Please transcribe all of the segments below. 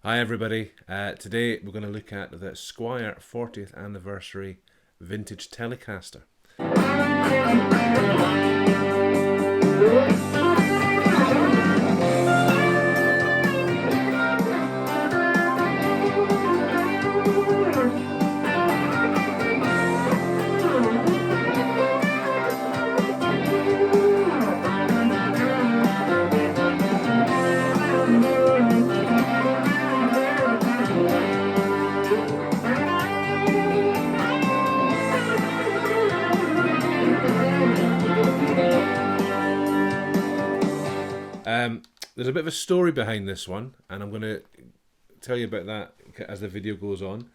Hi everybody, today we're going to look at the Squier 40th Anniversary Vintage Telecaster. There's a bit of a story behind this one, and I'm going to tell you about that as the video goes on.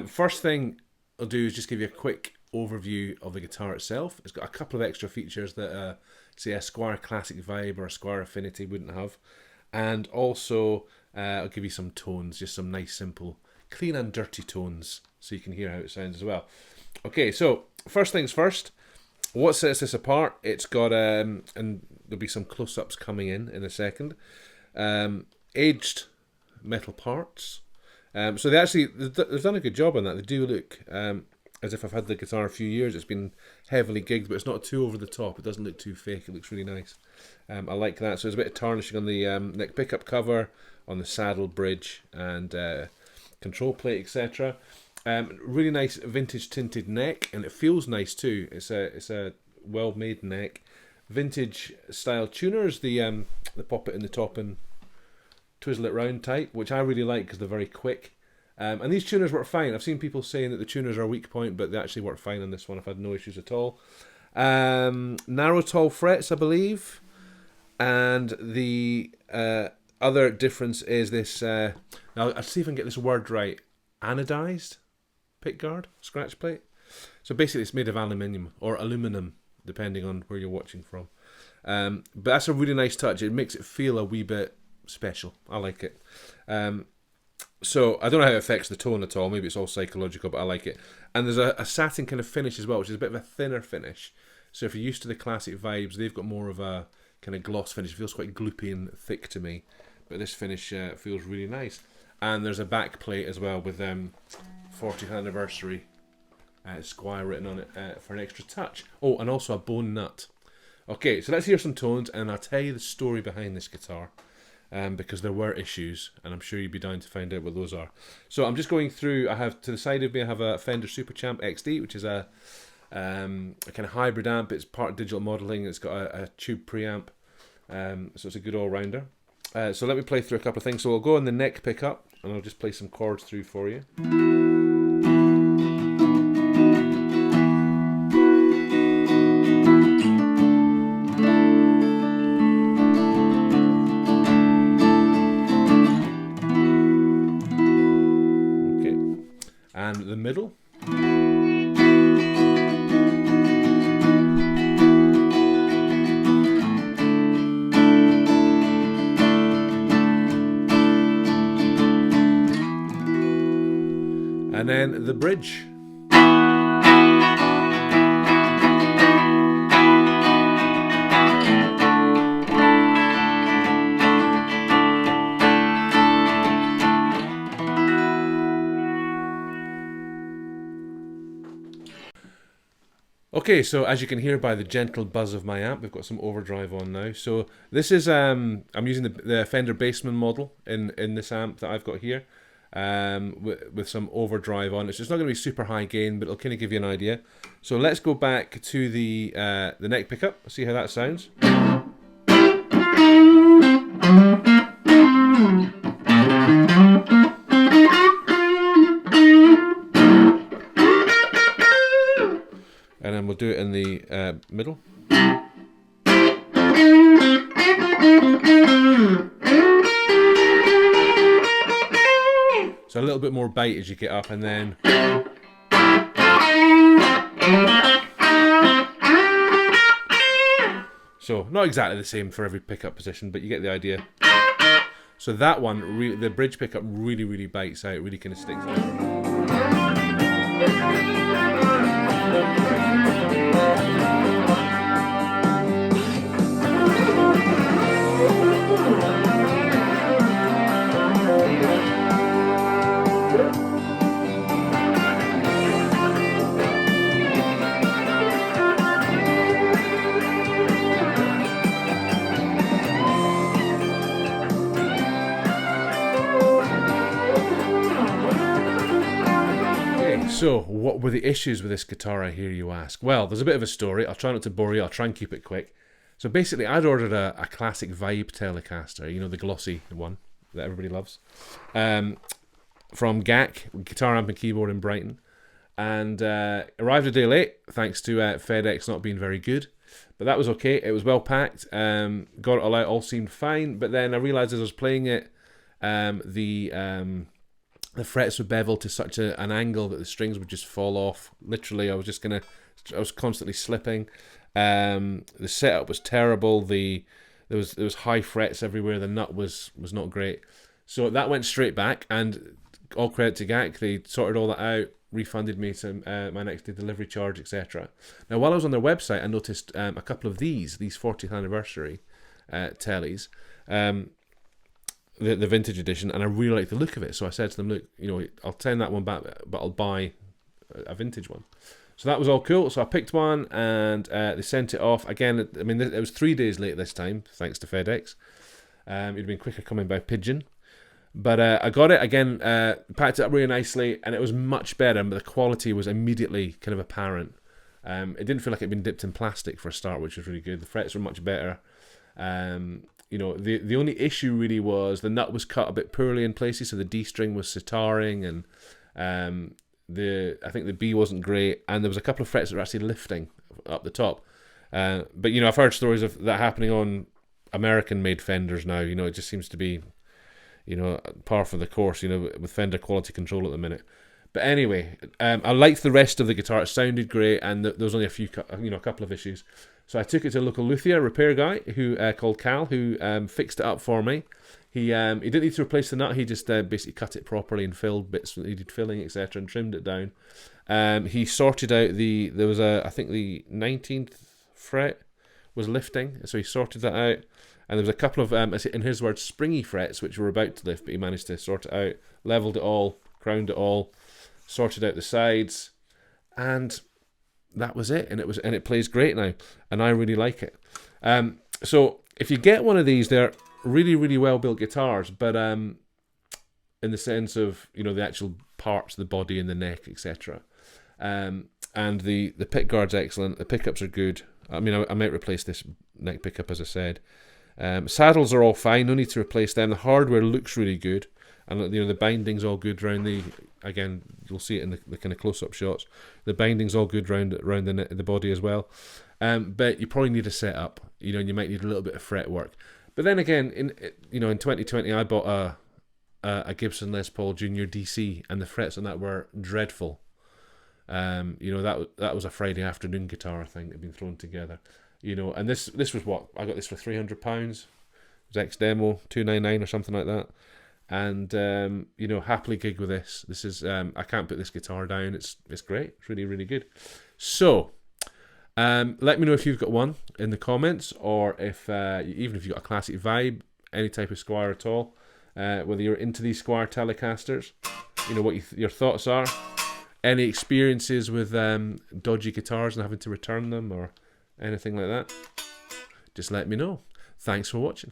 First thing I'll do is just give you a quick overview of the guitar itself. It's got a couple of extra features that, say, a Squier Classic Vibe or a Squier Affinity wouldn't have. And also, I'll give you some tones, just some nice, simple, clean and dirty tones, so you can hear how it sounds as well. Okay, so first things first. What sets this apart? It's got, and there'll be some close-ups coming in a second, aged metal parts. So they've done a good job on that. They do look as if I've had the guitar a few years. It's been heavily gigged, but it's not too over the top. It doesn't look too fake. It looks really nice. I like that. So there's a bit of tarnishing on the neck pickup cover, on the saddle bridge, and control plate, etc. Really nice vintage tinted neck, and it feels nice too. It's a well-made neck. Vintage style tuners, the pop it in the top and twizzle it round type, which I really like because they're very quick. And these tuners work fine. I've seen people saying that the tuners are a weak point, but they actually work fine on this one. I've had no issues at all. Narrow tall frets, I believe. And the other difference is this, now I'll see if I can get this word right, anodized pickguard, scratch plate. So basically it's made of aluminium, or aluminum, depending on where you're watching from. But that's a really nice touch. It makes it feel a wee bit special. I like it. So I don't know how it affects the tone at all. Maybe it's all psychological, but I like it. And there's a satin kind of finish as well, which is a bit of a thinner finish. So if you're used to the classic vibes, they've got more of a kind of gloss finish. It feels quite gloopy and thick to me. But this finish feels really nice. And there's a back plate as well with 40th anniversary Squier written on it for an extra touch. Oh, and also a bone nut. Okay, so let's hear some tones, and I'll tell you the story behind this guitar, because there were issues, and I'm sure you'd be down to find out what those are. So I'm just going through. I have to the side of me, I have a Fender Super Champ XD, which is a kind of hybrid amp. It's part digital modelling. It's got a tube preamp, so it's a good all-rounder. So let me play through a couple of things. So we'll go on the neck pickup, and I'll just play some chords through for you. And the middle. And then the bridge. Okay, so as you can hear by the gentle buzz of my amp, we've got some overdrive on now. So this is, I'm using the Fender Bassman model in this amp that I've got here, with some overdrive on it. So it's not going to be super high gain, but it'll kind of give you an idea. So let's go back to the neck pickup, see how that sounds. And then we'll do it in the middle. So a little bit more bite as you get up, and then... So not exactly the same for every pickup position, but you get the idea. So that one, the bridge pickup really bites out, really kind of sticks out. So, what were the issues with this guitar, I hear you ask? Well, there's a bit of a story. I'll try not to bore you. I'll try and keep it quick. So basically, I'd ordered a classic Vibe Telecaster, you know, the glossy one that everybody loves, from GAC, Guitar Amp and Keyboard in Brighton. And arrived a day late, thanks to FedEx not being very good. But that was okay. It was well packed. Got it all out, all seemed fine. But then I realised as I was playing it, the frets were beveled to such an angle that the strings would just fall off. Literally, I was constantly slipping. The setup was terrible. There was high frets everywhere. The nut was not great. So that went straight back, and all credit to GAC. They sorted all that out, refunded me some my next day delivery charge, etc. Now, while I was on their website, I noticed a couple of these 40th anniversary teles, the vintage edition, and I really like the look of it. So I said to them, look, you know, I'll send that one back, but I'll buy a vintage one. So that was all cool. So I picked one, and they sent it off. Again, I mean, it was 3 days late this time, thanks to FedEx. It'd been quicker coming by pigeon. But I got it, again, packed it up really nicely, and it was much better, but the quality was immediately kind of apparent. It didn't feel like it'd been dipped in plastic for a start, which was really good. The frets were much better. You know, the only issue really was the nut was cut a bit poorly in places, so the D string was sitaring, and I think the B wasn't great, and there was a couple of frets that were actually lifting up the top. But you know, I've heard stories of that happening on American-made Fenders now. You know, it just seems to be, you know, par for the course, you know, with Fender quality control at the minute. But anyway, I liked the rest of the guitar. It sounded great, and there was only a couple of issues. So I took it to a local luthier repair guy who called Cal, who fixed it up for me. He didn't need to replace the nut. He just basically cut it properly and filled bits that needed filling, etc., and trimmed it down. He sorted out I think the 19th fret was lifting, so he sorted that out. And there was a couple of, in his words, springy frets which were about to lift, but he managed to sort it out, leveled it all, crowned it all, sorted out the sides, and that was it. And it plays great now, and I really like it. So if you get one of these, they're really, really well built guitars, but in the sense of, you know, the actual parts, the body and the neck, etc. And the pickguard's excellent. The pickups are good. I mean, I might replace this neck pickup, as I said. Saddles are all fine, no need to replace them. The hardware looks really good, and you know, the binding's all good around again, you'll see it in the kind of close-up shots. The binding's all good around the body as well. But you probably need a setup, you know, and you might need a little bit of fret work. But then again, in 2020, I bought a Gibson Les Paul Junior DC, and the frets on that were dreadful. You know, that was a Friday afternoon guitar, I think, had been thrown together. You know, and this was what I got this for £300. It was ex-demo, $299 or something like that. And you know, happily gig with this. This is I can't put this guitar down. It's great. It's really, really good. So let me know if you've got one in the comments, or if even if you've got a classic Vibe, any type of Squier at all, whether you're into these Squier Telecasters, you know, what your thoughts are. Any experiences with dodgy guitars and having to return them, or anything like that, just let me know. Thanks for watching.